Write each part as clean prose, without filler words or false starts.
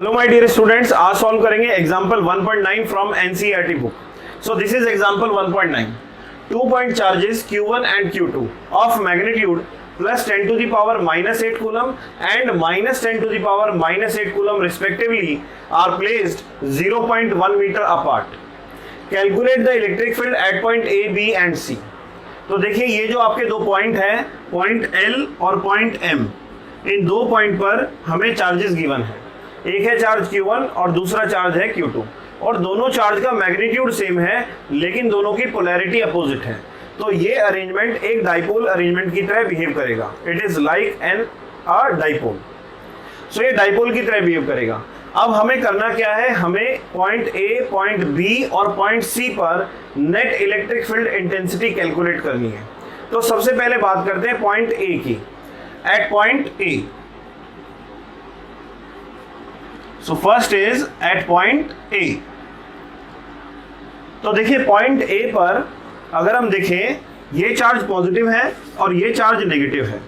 Hello my dear students, आज solve करेंगे example 1.9 from NCERT book. So this is example 1.9. 2 point charges q1 and q2 of magnitude plus 10 to the power minus 8 coulomb and minus 10 to the power minus 8 coulomb respectively are placed 0.1 meter apart. Calculate the electric field at point A, B and C. तो देखिए ये जो आपके दो point हैं, point L और point M, इन दो point पर हमें चार्जेस गिवन है. एक है चार्ज Q1 और दूसरा चार्ज है Q2 और दोनों चार्ज का मैग्नीट्यूड सेम है लेकिन दोनों की पोलैरिटी अपोजिट है. तो ये अरेंजमेंट एक डाइपोल अरेंजमेंट की तरह बिहेव करेगा. It is like an a dipole. So ये डाइपोल की तरह बिहेव करेगा. अब हमें करना क्या है, हमें पॉइंट ए, पॉइंट बी और पॉइंट सी पर net electric field intensity calculate करनी है. तो सबसे पहले बात करते हैं पॉइंट ए की. At point A, so first is at point A. तो देखिए पॉइंट ए पर अगर हम देखें, ये चार्ज पॉजिटिव है और ये चार्ज नेगेटिव है.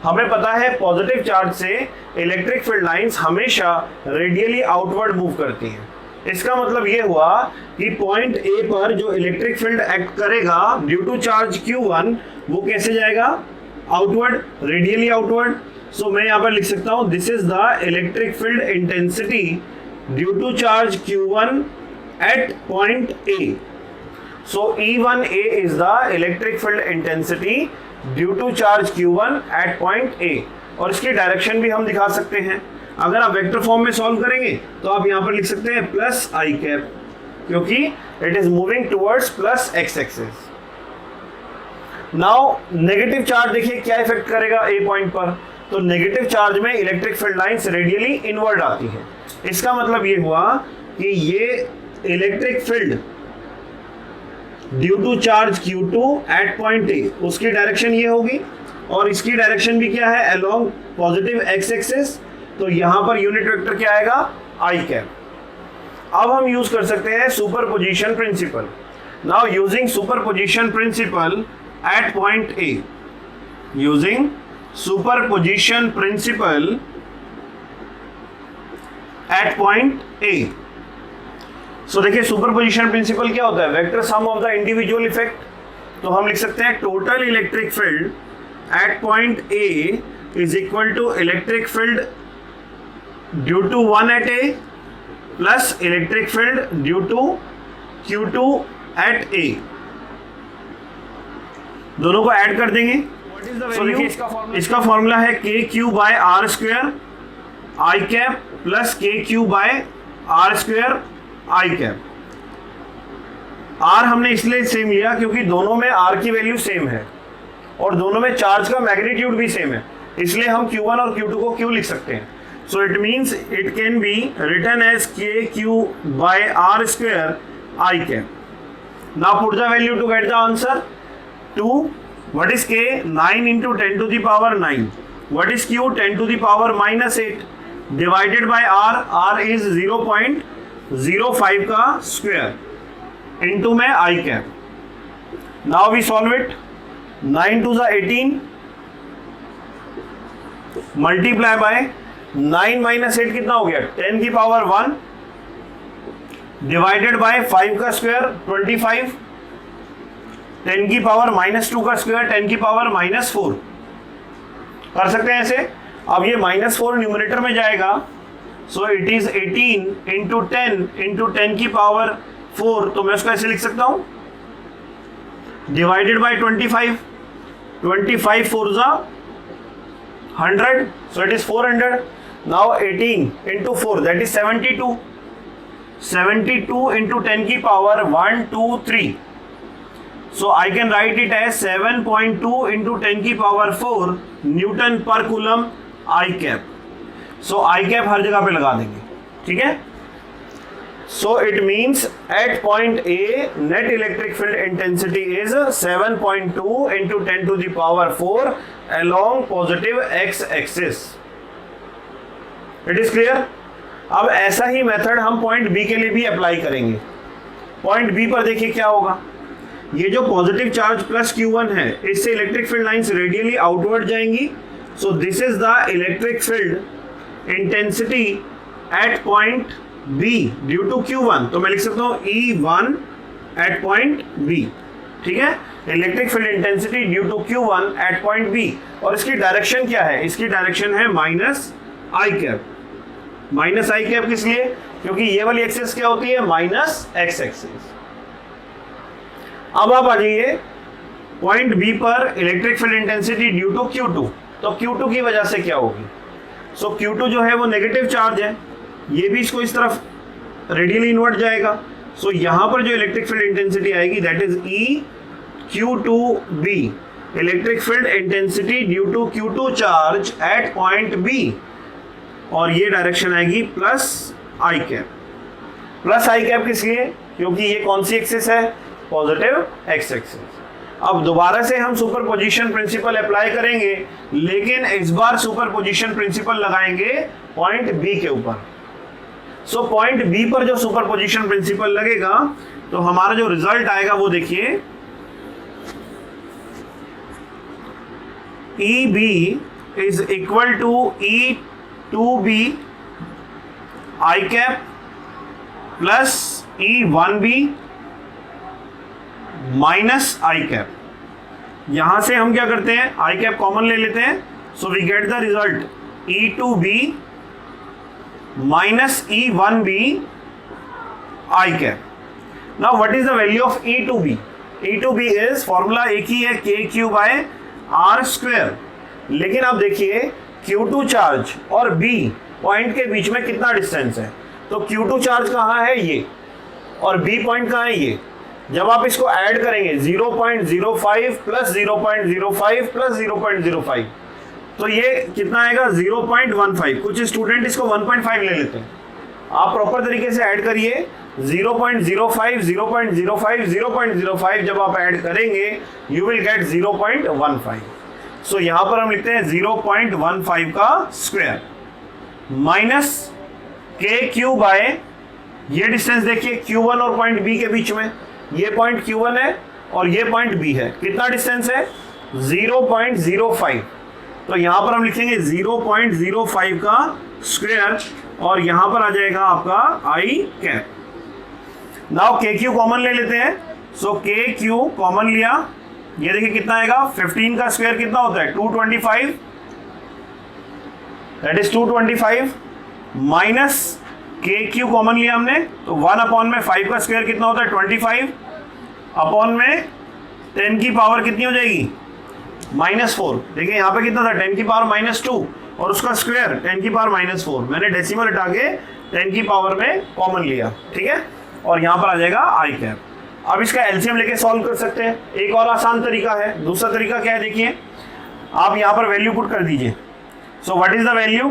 हमें पता है पॉजिटिव चार्ज से इलेक्ट्रिक फील्ड लाइंस हमेशा रेडियली आउटवर्ड मूव करती हैं. इसका मतलब ये हुआ कि पॉइंट ए पर जो इलेक्ट्रिक फील्ड एक्ट करेगा ड्यू टू चार्ज Q1, वो कैसे जाएगा, आउटवर्ड, रेडियली आउटवर्ड. सो मैं यहां पर लिख सकता हूं this is the electric field intensity due to charge Q1 at point A. So E1A is the electric field intensity due to charge Q1 at point A. और इसकी डायरेक्शन भी हम दिखा सकते हैं. अगर आप वेक्टर फॉर्म में सॉल्व करेंगे तो आप यहां पर लिख सकते हैं प्लस आई कैप, क्योंकि it is moving towards plus x axis. Now negative charge देखिए क्या इफेक्ट करेगा ए पॉइंट पर. तो नेगेटिव चार्ज में electric field lines radially inward आती है. इसका मतलब ये हुआ कि ये electric field due to charge Q2 at point A, उसकी डायरेक्शन ये होगी और इसकी डायरेक्शन भी क्या है, अलोंग पॉजिटिव एक्स एक्सिस. तो यहां पर यूनिट वेक्टर क्या आएगा, आई कैप. अब हम यूज कर सकते हैं superposition principle. Now using superposition principle at point A, using superposition principle at point A. So देखिए सुपरपोजिशन प्रिंसिपल क्या होता है, vector sum of the individual effect. तो हम लिख सकते हैं total electric field at point A is equal to electric field due to 1 at A plus electric field due to Q2 at A. दोनों को ऐड कर देंगे. So, देखिए इसका फॉर्मूला है KQ by R square I cap plus KQ by R square I cap. R हमने इसलिए same लिया क्योंकि दोनों में आर की वैल्यू सेम है और दोनों में चार्ज का मैग्नीट्यूड भी सेम है, इसलिए हम Q1 और Q2 को Q लिख सकते हैं. So it means it can be written as KQ by R square I cap. Now put the value to get the answer. 2, what is K? 9 into 10 to the power 9. What is Q? 10 to the power minus 8 divided by R. R is 0.05 का square into में I cap. Now we solve it. 9 to the 18 multiply by 9 minus 8 कितना हो गया, 10 की power 1 divided by 5 का square 25, 10 की power -2 का square 10 की पावर -4. कर सकते हैं ऐसे. अब ये -4 न्यूमरेटर में जाएगा. सो इट इज 18 इंटू 10 की पावर 4. तो मैं उसको ऐसे लिख सकता हूं डिवाइडेड बाय 25. 25 4 जा 100. सो it is 400. Now 18 into 4 that is 72. 72 into 10 की power 1 2 3. So I can write it as 7.2 into 10 की power 4 newton per coulomb I cap. So I cap हर जगह पे लगा देंगे, ठीक है. So it means at point A net electric field intensity is 7.2 into 10 to the power 4 along positive x axis. It is clear. अब ऐसा ही मेथड हम पॉइंट बी के लिए भी अप्लाई करेंगे. पॉइंट बी पर देखिए क्या होगा. ये जो पॉजिटिव चार्ज प्लस Q1 है, इससे electric field lines radially outward जाएंगी. So this is the electric field intensity at point B due to Q1, तो मैं लिख सकता हूं E1 एट पॉइंट बी, ठीक है, electric field intensity due to Q1 at point B. और इसकी डायरेक्शन क्या है, इसकी डायरेक्शन है minus I cap. Minus I cap किस लिए, क्योंकि ये वाली एक्सिस क्या होती है, माइनस एक्स एक्सिस। अब आप आ जाइए पॉइंट बी पर electric field intensity due to Q2, तो Q2 की वजह से क्या होगी, सो Q2 जो है वो नेगेटिव चार्ज है, ये भी इसको इस तरफ रेडियली इनवर्ट जाएगा। सो यहां पर जो इलेक्ट्रिक फील्ड इंटेंसिटी आएगी that is EQ2B, electric field intensity due to Q2 charge at point B, और ये डायरेक्शन आएगी plus I cap. Plus I cap किस लिए, क्योंकि ये कौन सी एक्सिस है, पॉजिटिव एक्स एक्सिस। अब दोबारा से हम सुपरपोजिशन प्रिंसिपल अप्लाई करेंगे, लेकिन इस बार सुपरपोजिशन प्रिंसिपल लगाएंगे पॉइंट बी के ऊपर। सो पॉइंट बी पर जो सुपरपोजिशन प्रिंसिपल लगेगा तो हमारा जो रिजल्ट आएगा वो देखिए, EB is equal to E2B I cap plus E1B minus I cap. यहां से हम क्या करते हैं, आई कैप कॉमन ले लेते हैं, so we get the result E2B minus E1B I cap. Now what is the value of E2B? E2B is formula एक ही है, KQ बाय R स्क्वायर। लेकिन आप देखिए Q2 चार्ज और B पॉइंट के बीच में कितना डिस्टेंस है, तो Q2 चार्ज कहाँ है ये, और B पॉइंट कहाँ है ये। जब आप इसको ऐड करेंगे 0.05 प्लस 0.05 प्लस 0.05, तो ये कितना आएगा 0.15। कुछ स्टूडेंट इसको 1.5 ले लेते हैं, आप प्रॉपर तरीके से ऐड करिए 0.05 0.05 0.05, जब आप ऐड करेंगे यू विल गेट 0.15। सो यहां पर हम लिखते हैं 0.15 का स्क्वायर माइनस KQ बाय, ये डिस्टेंस देखिए Q1 और पॉइंट B के बीच में, ये पॉइंट Q1 है और ये पॉइंट B है, कितना डिस्टेंस है 0.05, तो यहां पर हम लिखेंगे 0.05 का स्क्वायर, और यहां पर आ जाएगा आपका आई कैप। नाउ KQ कॉमन ले लेते हैं, सो KQ कॉमन लिया, ये देखिए कितना आएगा, 15 का स्क्वायर कितना होता है 225, that is 225 minus KQ common लिया हमने, तो 1 अपॉन में 5 का स्क्वायर कितना होता है 25, अपॉन में 10 की पावर कितनी हो जाएगी -4। देखिए यहाँ पे कितना था 10 की पावर -2, और उसका स्क्वायर 10 की पावर -4, मैंने डेसिमल हटा के 10 की पावर में कॉमन लिया, ठीक है, और यहाँ पर आ जाएगा आई कैप। अब इसका एलसीएम लेके सॉल्व कर सकते हैं। एक और आसान तरीका है, दूसरा तरीका क्या है देखिए, आप यहाँ पर वैल्यू पुट कर दीजिए। So what is the value,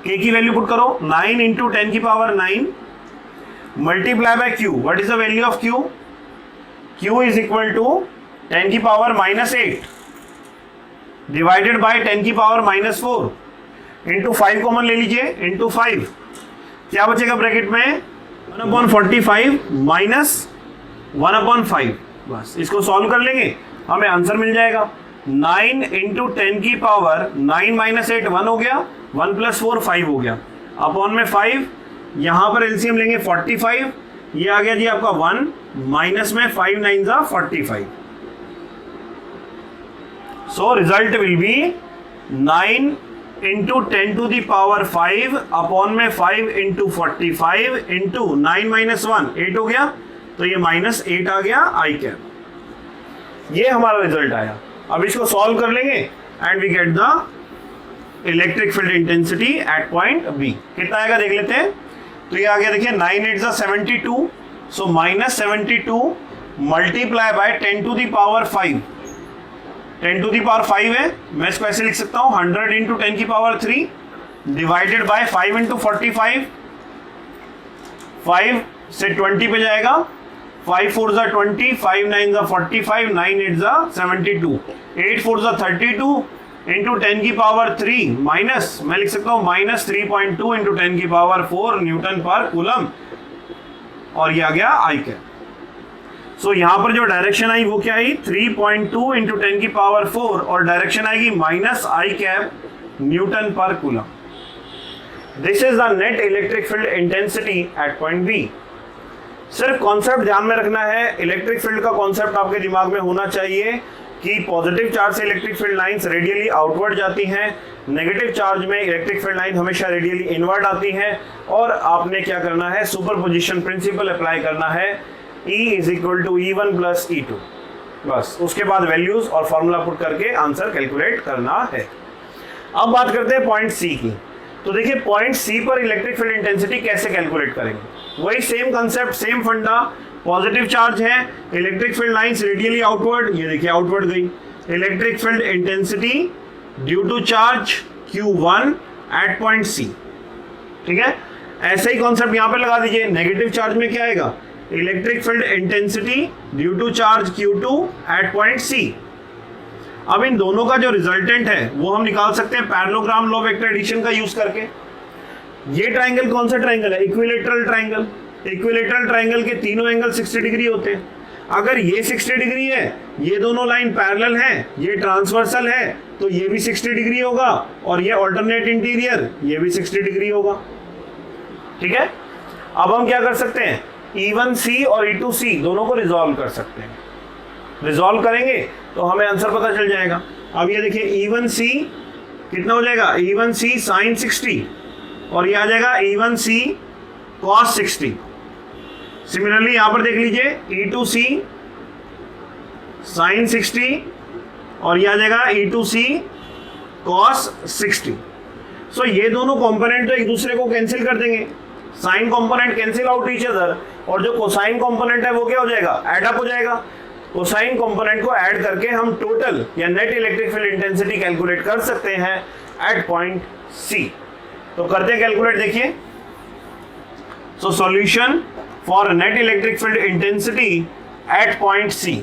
K की वैल्यू पुट करो, 9 इंटू 10 की power 9 multiply by Q। What is the value of Q? Q is equal to 10 की पावर -8 डिवाइडेड बाय 10 की पावर -4 इंटू 5 कॉमन ले लीजिए, into 5 क्या बचेगा ब्रैकेट में 1/45 माइनस 1/5। बस इसको सॉल्व कर लेंगे, हमें आंसर मिल जाएगा 9 इंटू 10 की पावर 9 माइनस 8 1 हो गया, 1 प्लस 4 5 हो गया, अपॉन में 5, यहां पर एलसीएम लेंगे 45, ये आ गया जी आपका 1 माइनस में 5 9 जा 45। So result will be 9 into 10 to the power 5 upon में 5 इंटू 45 इंटू 9 माइनस 1 8 हो गया, तो ये -8 आ गया आई कैप। ये हमारा रिजल्ट आया। अब इसको सॉल्व कर लेंगे and we get the electric field intensity at point B. कितना आएगा देख लेते हैं, तो ये आ गया देखिए 9 8 72, so -72 multiply by 10 to the power 5, 10 to the power 5 है, मैं इसको ऐसे लिख सकता हूँ 100 इंटू 10 की पावर 3 डिवाइडेड बाय 5 इंटू 45, 5 से 20 पे जाएगा, 5 4 जा 20, 5 9 जा 45, 9 8 जा 72, 8 4 जा 32 इंटू 10 की पावर 3 माइनस, मैं लिख सकता हूँ -3.2 इंटू 10 की पावर 4 न्यूटन पर कूलम, और ये आ गया आई कैप। सो यहाँ पर जो डायरेक्शन आई वो क्या आई 3.2 इंटू 10 की पावर 4, और डायरेक्शन आएगी minus I cap newton per coulomb. This is the net electric field intensity at point B. सिर्फ कॉन्सेप्ट ध्यान में रखना है, इलेक्ट्रिक फील्ड का कॉन्सेप्ट आपके दिमाग में होना चाहिए कि पॉजिटिव चार्ज से electric field lines radially outward जाती हैं, नेगेटिव चार्ज में इलेक्ट्रिक फील्ड लाइन हमेशा रेडियली इनवर्ड आती हैं, और आपने क्या करना है, सुपरपोजिशन प्रिंसिपल अप्लाई करना है, E is equal to E1 plus E2, बस उसके बाद वैल्यूज और फॉर्मूला पुट करके आंसर कैलकुलेट करना है। अब बात करते हैं पॉइंट सी की। तो देखिए पॉइंट सी पर इलेक्ट्रिक फील्ड इंटेंसिटी कैसे कैलकुलेट करेंगे, वही सेम कंसेप्ट, सेम फंडा, पॉजिटिव चार्ज है, electric field lines radially outward, ये देखिए आउटवर्ड गई, electric field intensity due to charge Q1 at point C, ठीक है। ऐसे ही कॉन्सेप्ट यहां पे लगा दीजिए, नेगेटिव चार्ज में क्या आएगा, electric field intensity due to charge Q2 at point C. अब इन दोनों का जो रिजल्टेंट है वो हम निकाल सकते हैं पैरेललोग्राम लॉ वेक्टर एडिशन का यूज करके। ये ट्राइंगल कौन सा ट्राइंगल है, इक्विलेटरल ट्राइंगल। इक्विलेटरल ट्राइंगल के तीनों एंगल 60 डिग्री होते हैं। अगर ये 60 डिग्री है, ये दोनों लाइन पैरेलल हैं, ये ट्रांसवर्सल है, तो ये भी 60 डिग्री होगा, और ये अल्टरनेट इंटीरियर, ये भी 60 डिग्री होगा, ठीक है। अब हम क्या कर सकते हैं, E1C और E2C दोनों को रिजॉल्व कर सकते हैं। रिजॉल्व करेंगे तो हमें आंसर पता चल जाएगा। अब ये देखिए E1C कितना हो जाएगा, E1C sin 60, और ये आ जाएगा E1C cos 60। सिमिलरली यहां पर देख लीजिए E2C sin 60, और ये आ जाएगा E2C cos 60। सो ये दोनों कंपोनेंट तो एक दूसरे को कैंसिल कर देंगे, sign component cancel out each other, और जो कोसाइन कंपोनेंट है वो क्या हो जाएगा, एड अप हो जाएगा। कोसाइन कंपोनेंट को ऐड करके हम टोटल या net electric field intensity calculate कर सकते हैं एट पॉइंट सी। तो करते हैं कैलकुलेट, देखिए। So solution for net electric field intensity at point C.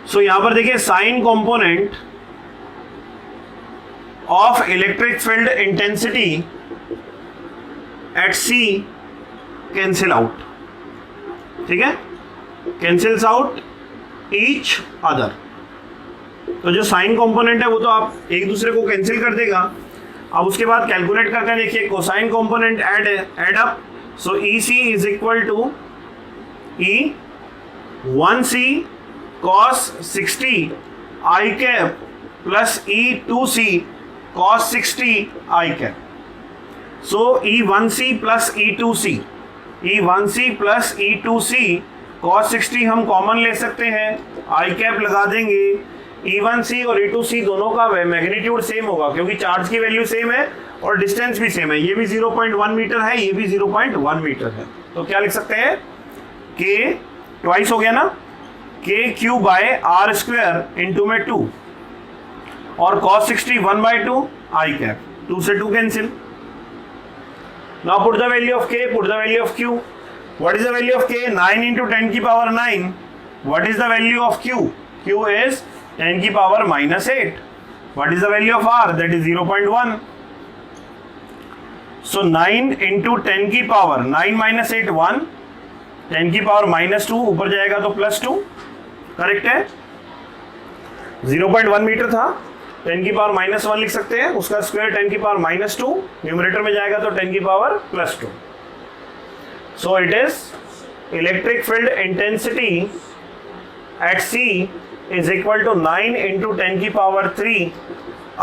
So यहां पर देखिए sine component of electric field intensity at C cancel out, ठीक है, कैंसिल्स आउट ईच अदर। तो जो साइन कंपोनेंट है वो तो आप एक दूसरे को कैंसिल कर देगा। अब उसके बाद कैलकुलेट करते हैं, देखिए cosine component add up, so EC is equal to E1C cos 60 I cap plus E2C cos 60 I cap. सो E1C plus E2C, E1C plus E2C cos 60 हम कॉमन ले सकते हैं, I कैप लगा देंगे। E1C और E2C दोनों का मैग्नीट्यूड सेम होगा क्योंकि चार्ज की वैल्यू सेम है और डिस्टेंस भी सेम है, ये भी 0.1 मीटर है, ये भी 0.1 मीटर है। तो क्या लिख सकते हैं, K ट्वाइस हो गया ना, KQ by R square into में 2, और cos 60 1/2 I कैप, 2 से 2 cancel. Now put the value of K, put the value of Q. What is the value of K? 9 into 10 की power 9. What is the value of Q? Q is 10 की power minus 8. What is the value of R? That is 0.1. So 9 into 10 की power 9 minus 8 1, 10 की power minus 2, ऊपर जाएगा तो plus 2, correct है। 0.1 metre था, 10 की पावर -1 लिख सकते हैं, उसका स्क्वायर 10 की पावर -2, न्यूमरेटर में जाएगा तो 10 की power +2। So it is electric field intensity at C is equal to 9 into 10 की power 3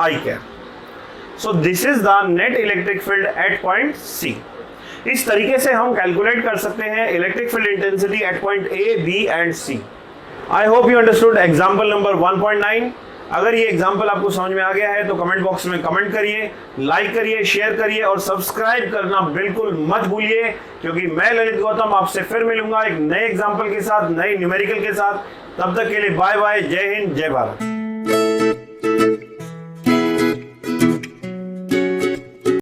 I cap. So this is the net electric field at point C। इस तरीके से हम कैलकुलेट कर सकते हैं electric field intensity at point A, B and C। I hope you understood example number 1.9। अगर ये एग्जाम्पल आपको समझ में आ गया है तो कमेंट बॉक्स में कमेंट करिए, लाइक करिए, शेयर करिए और सब्सक्राइब करना बिल्कुल मत भूलिए, क्योंकि मैं ललित गौतम आपसे फिर मिलूंगा एक नए एग्जाम्पल के साथ, नए न्यूमेरिकल के साथ। तब तक के लिए बाय बाय, जय हिंद, जय भारत।